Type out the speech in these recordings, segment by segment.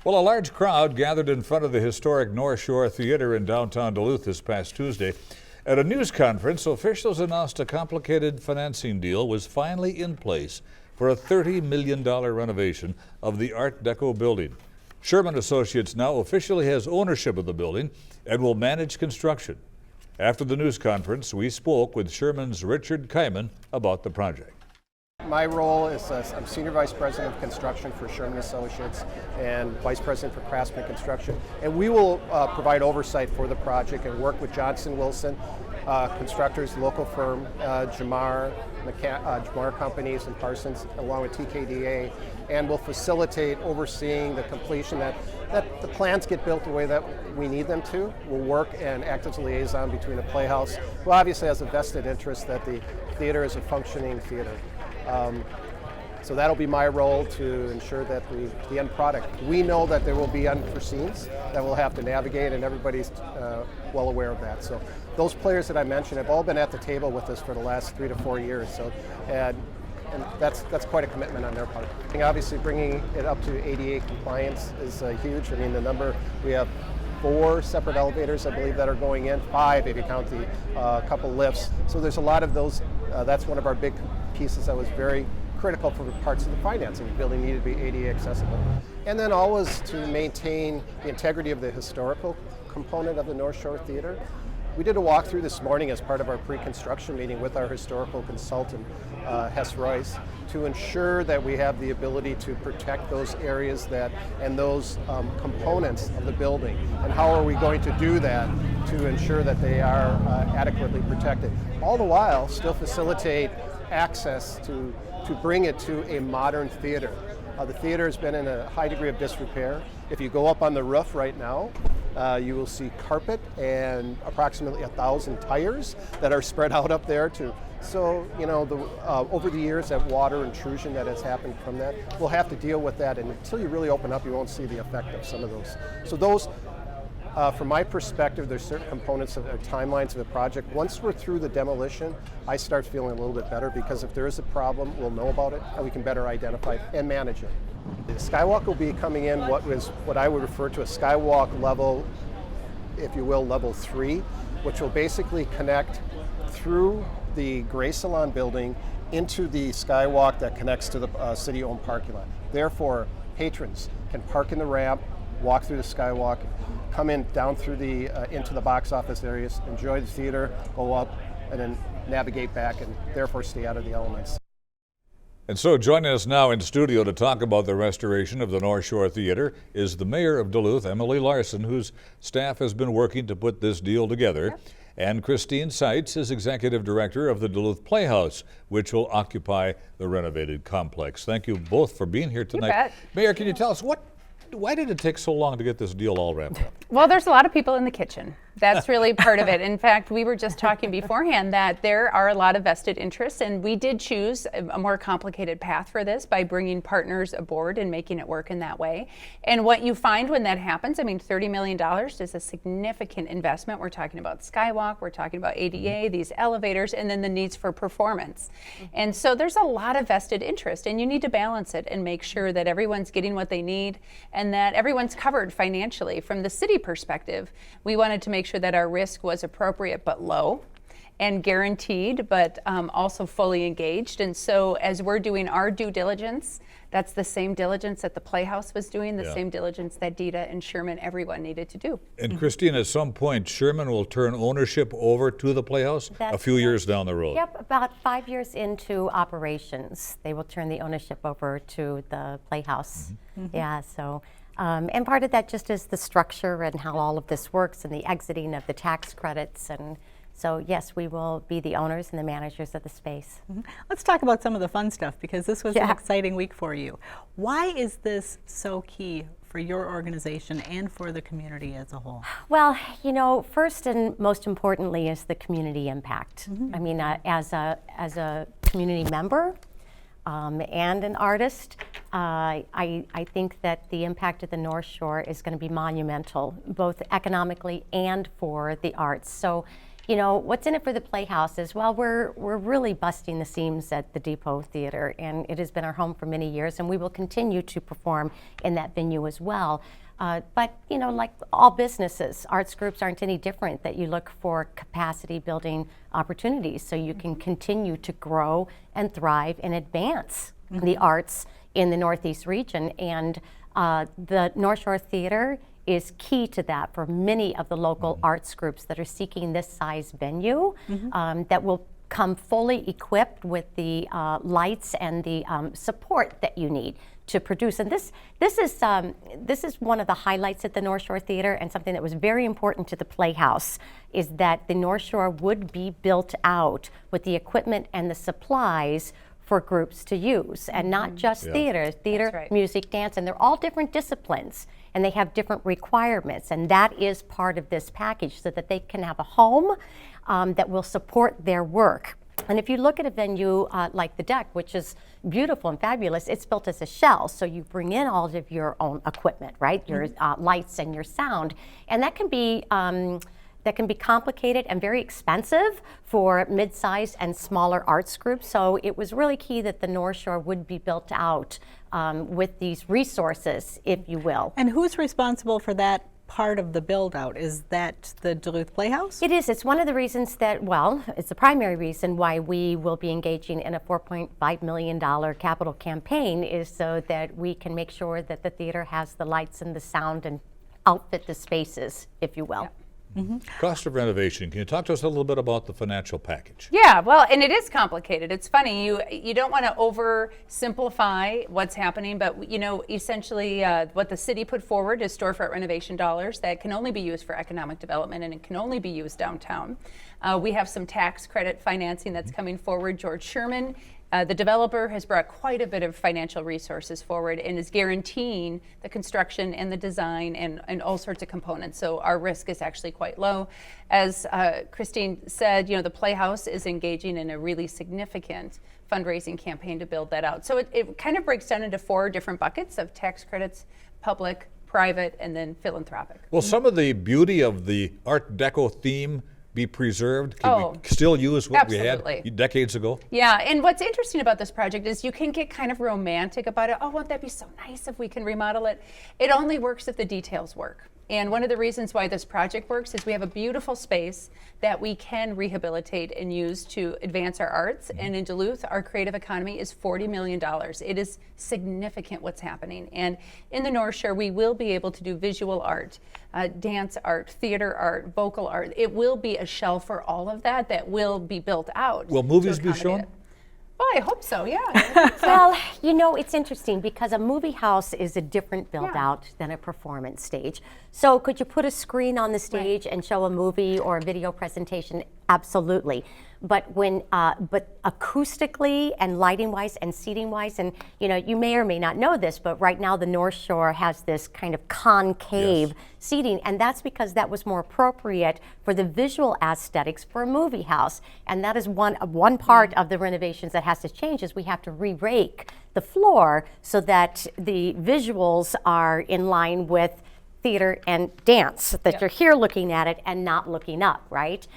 Well, a large crowd gathered in front of the historic Norshor Theatre in downtown Duluth this past Tuesday. At a news conference, officials announced a complicated financing deal was finally in place for a $30 million renovation of the Art Deco building. Sherman Associates now officially has ownership of the building and will manage construction. After the news conference, we spoke with Sherman's Richard Kyman about the project. My role is I'm Senior Vice President of Construction for Sherman Associates and Vice President for Craftsman Construction. And we will provide oversight for the project and work with Johnson Wilson Constructors, local firm, Jamar Companies and Parsons, along with TKDA, and will facilitate overseeing the completion that the plans get built the way that we need them to. We'll work and act as a liaison between the Playhouse, who obviously has a vested interest that the theater is a functioning theater. So that'll be my role to ensure that the end product. We know that there will be unforeseens that we'll have to navigate, and everybody's well aware of that. So those players that I mentioned have all been at the table with us for the last 3 to 4 years. So, and that's quite a commitment on their part. And obviously, bringing it up to ADA compliance is huge. I mean, the number we have 4 separate elevators, I believe, that are going in, 5 if you count the couple lifts. So there's a lot of those. That's one of our big pieces that was very critical for parts of the financing. The building needed to be ADA accessible. And then always to maintain the integrity of the historical component of the Norshor Theatre. We did a walkthrough this morning as part of our pre-construction meeting with our historical consultant, Hess Royce, to ensure that we have the ability to protect those areas and those components of the building. And how are we going to do that to ensure that they are adequately protected? All the while still facilitate access to bring it to a modern theater. The theater has been in a high degree of disrepair. If you go up on the roof right now, you will see carpet and approximately 1,000 tires that are spread out up there too. So, you know, over the years, that water intrusion that has happened from that, we'll have to deal with that. And until you really open up, you won't see the effect of some of those. So those, from my perspective, there's certain components of the timelines of the project. Once we're through the demolition, I start feeling a little bit better, because if there is a problem, we'll know about it and we can better identify it and manage it. The Skywalk will be coming in what I would refer to as Skywalk level, if you will, level 3, which will basically connect through the Gray Salon building into the Skywalk that connects to the city-owned parking lot. Therefore, patrons can park in the ramp, walk through the Skywalk, come in down through into the box office areas, enjoy the theater, go up, and then navigate back, and therefore stay out of the elements. And so joining us now in studio to talk about the restoration of the Norshor Theatre is the mayor of Duluth, Emily Larson, whose staff has been working to put this deal together. Yep. And Christine Seitz is executive director of the Duluth Playhouse, which will occupy the renovated complex. Thank you both for being here tonight. You bet. Mayor, can you tell us why did it take so long to get this deal all wrapped up? Well, there's a lot of people in the kitchen. That's really part of it. In fact, we were just talking beforehand that there are a lot of vested interests, and we did choose a more complicated path for this by bringing partners aboard and making it work in that way. And what you find when that happens, I mean, $30 million is a significant investment. We're talking about Skywalk, we're talking about ADA, these elevators, and then the needs for performance. And so there's a lot of vested interest, and you need to balance it and make sure that everyone's getting what they need and that everyone's covered financially. From the city perspective, we wanted to make sure that our risk was appropriate but low and guaranteed, but also fully engaged. And so as we're doing our due diligence, that's the same diligence that the Playhouse was doing, the same diligence that Dita and Sherman, everyone needed to do. And Christine, at some point, Sherman will turn ownership over to the Playhouse a few years down the road. Yep, about 5 years into operations, they will turn the ownership over to the Playhouse. Yeah, so. And part of that just is the structure and how all of this works and the exiting of the tax credits. And so, yes, we will be the owners and the managers of the space. Let's talk about some of the fun stuff, because this was an exciting week for you. Why is this so key for your organization and for the community as a whole? Well, you know, first and most importantly is the community impact. I mean, as a community member, and an artist, I think that the impact of the North Shore is going to be monumental, both economically and for the arts. So, you know, what's in it for the Playhouse is, well, we're really busting the seams at the Depot Theater, and it has been our home for many years, and we will continue to perform in that venue as well. But, you know, like all businesses, arts groups aren't any different, that you look for capacity building opportunities so you can continue to grow and thrive and advance the arts in the Northeast region. And the Norshor Theatre is key to that for many of the local arts groups that are seeking this size venue that will come fully equipped with the lights and the support that you need to produce. And this is one of the highlights at the Norshor Theatre, and something that was very important to the Playhouse is that the Norshor would be built out with the equipment and the supplies for groups to use, and not just theater, right. music, dance, and they're all different disciplines, and they have different requirements, and that is part of this package, so that they can have a home that will support their work. And if you look at a venue like the Deck, which is beautiful and fabulous, it's built as a shell, so you bring in all of your own equipment, right? Your lights and your sound, and that can be complicated and very expensive for mid-sized and smaller arts groups. So it was really key that the Norshor would be built out with these resources, if you will. And who's responsible for that part of the build out? Is that the Duluth Playhouse? It is. It's one of the reasons that, well, it's the primary reason why we will be engaging in a $4.5 million capital campaign, is so that we can make sure that the theater has the lights and the sound and outfit the spaces, if you will. Cost of renovation. Can you talk to us a little bit about the financial package? Yeah, well, and it is complicated. It's funny, you don't want to oversimplify what's happening, but you know, essentially what the city put forward is storefront renovation dollars that can only be used for economic development, and it can only be used downtown. We have some tax credit financing that's coming forward. George Sherman, the developer, has brought quite a bit of financial resources forward and is guaranteeing the construction and the design and all sorts of components. So our risk is actually quite low. As Christine said, you know, the Playhouse is engaging in a really significant fundraising campaign to build that out. So it kind of breaks down into 4 different buckets of tax credits: public, private, and then philanthropic. Will some of the beauty of the Art Deco theme be preserved? Can we still use what we had decades ago? Yeah, and what's interesting about this project is you can get kind of romantic about it. Oh, won't that be so nice if we can remodel it? It only works if the details work. And one of the reasons why this project works is we have a beautiful space that we can rehabilitate and use to advance our arts. And in Duluth, our creative economy is $40 million. It is significant what's happening. And in the Norshore, we will be able to do visual art, dance art, theater art, vocal art. It will be a shell for all of that will be built out. Will movies be shown? Well, I hope so, yeah. Well, you know, it's interesting because a movie house is a different build out than a performance stage. So could you put a screen on the stage and show a movie or a video presentation? Absolutely. But when, but acoustically and lighting wise and seating wise, and you know, you may or may not know this, but right now the Norshor has this kind of concave seating, and that's because that was more appropriate for the visual aesthetics for a movie house. And that is one part of the renovations that has to change, is we have to re-rake the floor so that the visuals are in line with theater and dance, that you're here looking at it and not looking up, right?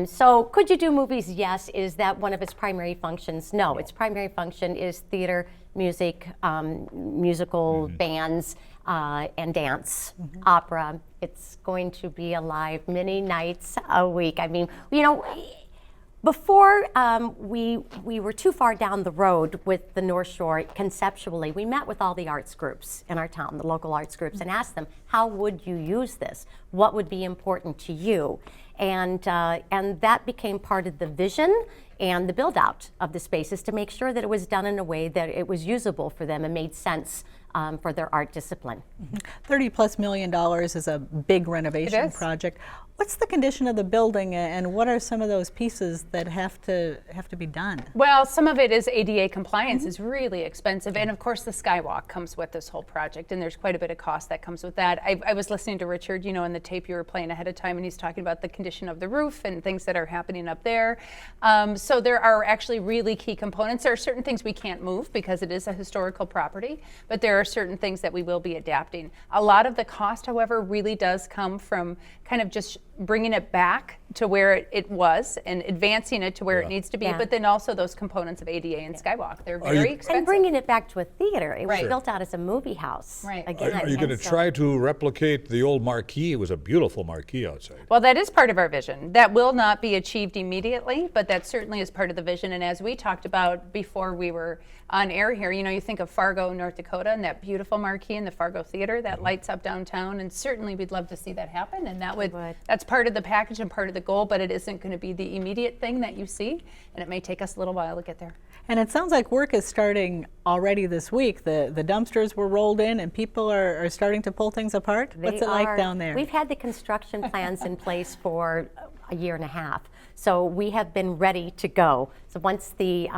So could you do movies? Yes. Is that one of its primary functions? No. Its primary function is theater, music, musical bands, and dance, opera. It's going to be alive many nights a week. I mean, you know, before we were too far down the road with the Norshor conceptually, we met with all the arts groups in our town, the local arts groups, and asked them, how would you use this? What would be important to you? And that became part of the vision and the build out of the spaces, to make sure that it was done in a way that it was usable for them and made sense for their art discipline. $30+ million is a big renovation project. What's the condition of the building, and what are some of those pieces that have to be done? Well, some of it is ADA compliance is really expensive, and of course the Skywalk comes with this whole project, and there's quite a bit of cost that comes with that. I was listening to Richard, you know, in the tape you were playing ahead of time, and he's talking about the condition of the roof and things that are happening up there. So there are actually really key components. There are certain things we can't move because it is a historical property, but there are certain things that we will be adapting. A lot of the cost, however, really does come from kind of just bringing it back to where it was and advancing it to where it needs to be, Yeah. but then also those components of ADA and Skywalk. They're very expensive. And bringing it back to a theater. It was Right. built out as a movie house. Right. Again, Are you going to and so- try to replicate the old marquee? It was a beautiful marquee outside. Well, that is part of our vision. That will not be achieved immediately, but that certainly is part of the vision. And as we talked about before we were on air here, you know, you think of Fargo, North Dakota, and that beautiful marquee in the Fargo Theater that lights up downtown, and certainly we'd love to see that happen. And that's part of the package and part of the goal, but it isn't going to be the immediate thing that you see, and it may take us a little while to get there. And it sounds like work is starting already this week. The dumpsters were rolled in and people are starting to pull things apart. What's it like down there? We've had the construction plans in place for a year and a half. So we have been ready to go. So once the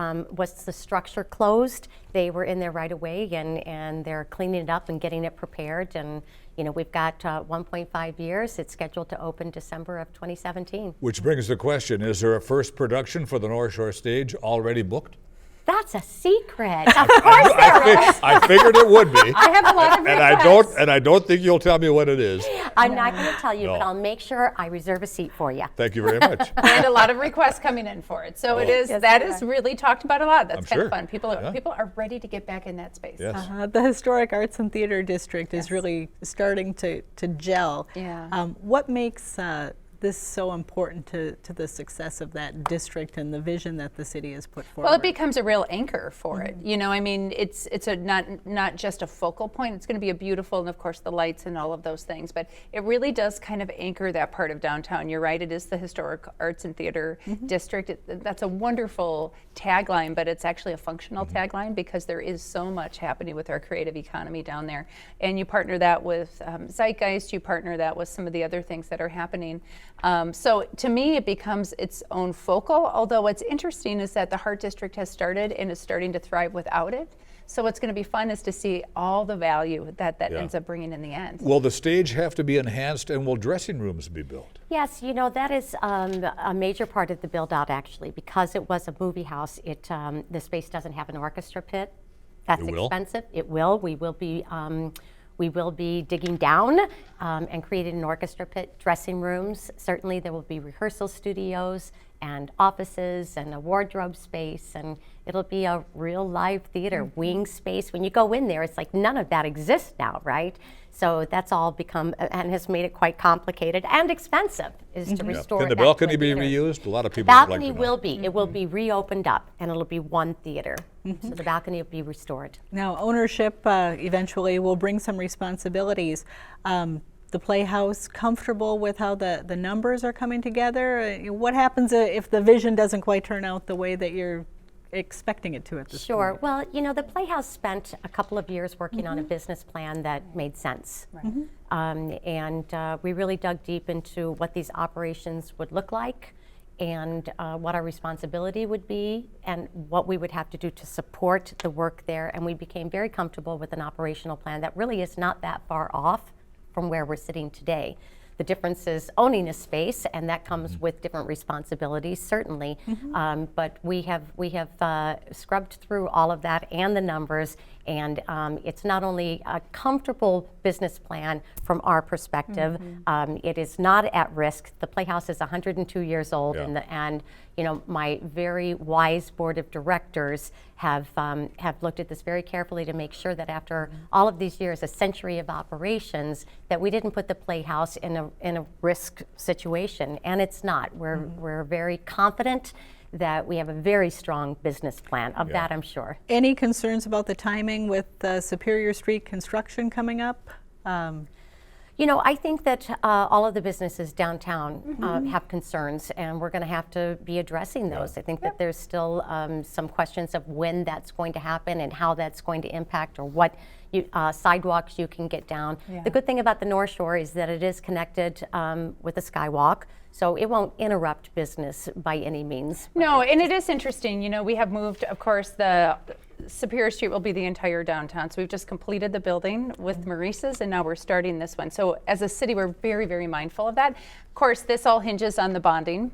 structure closed, they were in there right away, and they're cleaning it up and getting it prepared. And you know, we've got 1.5 years. It's scheduled to open December of 2017. Which brings the question, is there a first production for the North Shore stage already booked? That's a secret. Of course there is. I figured it would be. I have a lot of And requests. I don't think you'll tell me what it is. I'm not going to tell you, but No. I'll make sure I reserve a seat for you. Thank you very much. And a lot of requests coming in for it. So it is, Yes, that there is really talked about a lot. That's I'm kind sure. of fun. People Yeah. are ready to get back in that space. Yes. The Historic Arts and Theater District is really starting to gel. Yeah. What makes this so important to the success of that district and the vision that the city has put forward? Well, it becomes a real anchor for it. You know, I mean, it's a not just a focal point. It's going to be a beautiful, and of course the lights and all of those things. But it really does kind of anchor that part of downtown. You're right. It is the Historic Arts and Theater District. That's a wonderful tagline, but it's actually a functional tagline because there is so much happening with our creative economy down there. And you partner that with Zeitgeist. You partner that with some of the other things that are happening. So to me, it becomes its own focal, although what's interesting is that the Heart District has started and is starting to thrive without it. So what's going to be fun is to see all the value that Yeah. ends up bringing in the end. Will the stage have to be enhanced, and will dressing rooms be built? Yes, you know, that is a major part of the build out actually. Because it was a movie house, the space doesn't have an orchestra pit. That's It will? expensive. It will. We will be digging down and creating an orchestra pit, dressing rooms. Certainly there will be rehearsal studios and offices and a wardrobe space, and it'll be a real live theater, wing space. When you go in there, it's like none of that exists now, right? So that's all become, and has made it quite complicated and expensive, is to restore Can the that to a balcony be theater. reused? A lot of The people would like balcony to know. will be. It will be reopened up, and it'll be one theater. So the balcony will be restored. Now, ownership eventually will bring some responsibilities. The Playhouse comfortable with how the numbers are coming together? What happens if the vision doesn't quite turn out the way that you're expecting it to at this Sure. point? Well, you know, the Playhouse spent a couple of years working on a business plan that made sense. And we really dug deep into what these operations would look like and what our responsibility would be and what we would have to do to support the work there. And we became very comfortable with an operational plan that really is not that far off from where we're sitting today. The difference is owning a space, and that comes with different responsibilities, certainly. But we have scrubbed through all of that and the numbers, and it's not only a comfortable business plan from our perspective. It is not at risk. The Playhouse is 102 years old, Yeah. and you know, my very wise board of directors have looked at this very carefully to make sure that after all of these years, a century of operations, that we didn't put the Playhouse in a risk situation, and it's not. We're very confident that we have a very strong business plan. Of that, I'm sure. Any concerns about the timing with Superior Street construction coming up? You know, I think that all of the businesses downtown have concerns, and we're going to have to be addressing those. I think that there's still some questions of when that's going to happen and how that's going to impact, or what sidewalks you can get down. The good thing about the North Shore is that it is connected with the Skywalk, so it won't interrupt business by any means. No, and it is interesting. You know, we have moved, of course, the Superior Street will be the entire downtown. So we've just completed the building with Maurice's, and now we're starting this one. So as a city, we're very, very mindful of that. Of course, this all hinges on the bonding.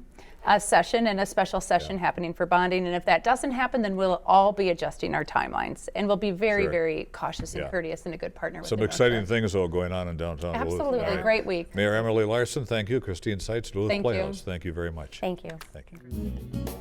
session and a special session happening for bonding. And if that doesn't happen, then we'll all be adjusting our timelines. And we'll be very, Sure. very cautious and Yeah. courteous and a good partner with Some the exciting North things, though, going on in downtown Duluth. Absolutely. All right. Great week. Mayor Emily Larson, thank you. Christine Seitz, Duluth Thank you. Playhouse, thank you very much. Thank you. Thank you.